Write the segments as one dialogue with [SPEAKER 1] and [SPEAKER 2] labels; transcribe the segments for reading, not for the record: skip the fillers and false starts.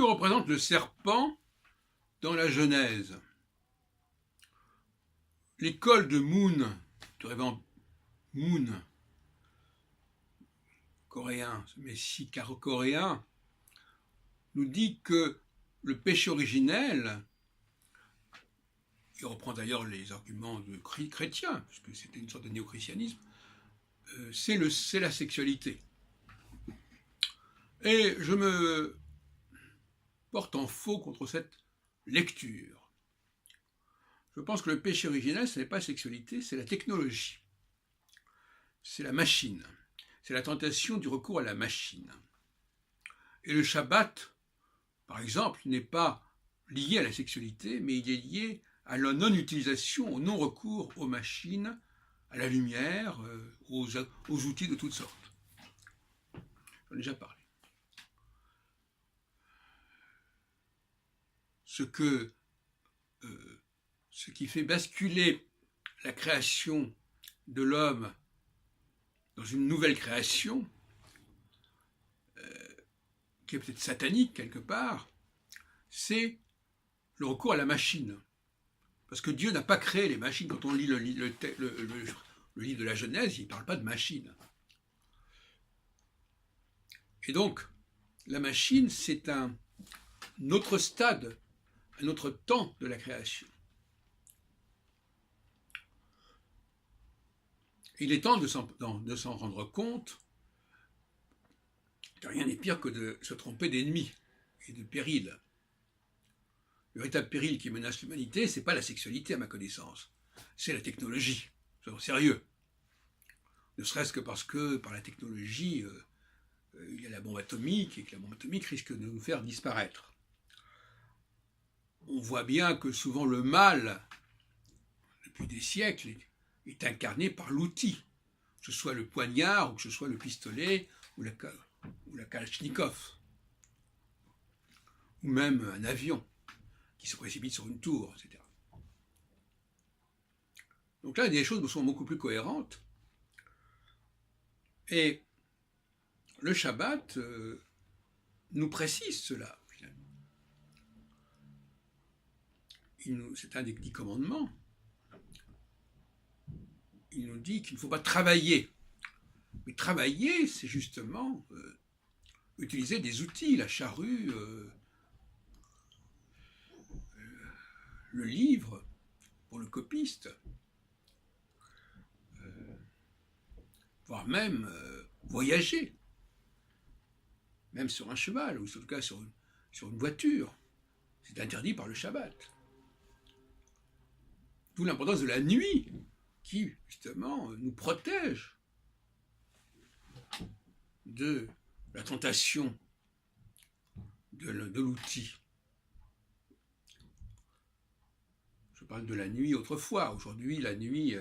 [SPEAKER 1] représente le serpent dans la Genèse? L'école de Moon, du révérend Moon, coréen, ce messie coréen, nous dit que le péché originel, il reprend d'ailleurs les arguments de chrétiens, puisque c'était une sorte de néo-christianisme, c'est la sexualité. Et je me porte en faux contre cette lecture. Je pense que le péché originel, ce n'est pas la sexualité, c'est la technologie. C'est la machine. C'est la tentation du recours à la machine. Et le Shabbat, par exemple, n'est pas lié à la sexualité, mais il est lié à la non-utilisation, au non-recours aux machines, à la lumière, aux outils de toutes sortes. J'en ai déjà parlé. Ce qui fait basculer la création de l'homme dans une nouvelle création, qui est peut-être satanique quelque part, c'est le recours à la machine. Parce que Dieu n'a pas créé les machines. Quand on lit le livre de la Genèse, il ne parle pas de machine. Et donc, la machine, c'est un autre stade, un autre temps de la création. Il est temps de s'en rendre compte que rien n'est pire que de se tromper d'ennemis et de périls. Le véritable péril qui menace l'humanité, ce n'est pas la sexualité à ma connaissance, c'est la technologie. Soyons sérieux. Ne serait-ce que parce que par la technologie, il y a la bombe atomique et que la bombe atomique risque de nous faire disparaître. On voit bien que souvent le mal, depuis des siècles, est incarné par l'outil, que ce soit le poignard, ou que ce soit le pistolet, ou la kalachnikov, ou même un avion qui se précipite sur une tour, etc. Donc là, des choses sont beaucoup plus cohérentes. Et le Shabbat nous précise cela. C'est un des 10 commandements. Il nous dit qu'il ne faut pas travailler. Mais travailler, c'est justement utiliser des outils, la charrue, le livre pour le copiste, voire même voyager, même sur un cheval, ou en tout cas sur une voiture. C'est interdit par le Shabbat. D'où l'importance de la nuit, qui, justement, nous protège de la tentation de l'outil. Je parle de la nuit autrefois. Aujourd'hui, la nuit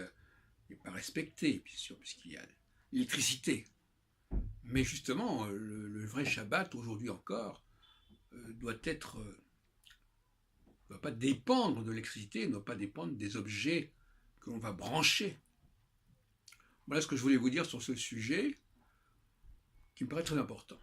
[SPEAKER 1] n'est pas respectée, bien sûr, puisqu'il y a l'électricité. Mais justement, le vrai Shabbat, aujourd'hui encore, doit pas dépendre de l'électricité, ne doit pas dépendre des objets que l'on va brancher. Voilà ce que je voulais vous dire sur ce sujet, qui me paraît très important.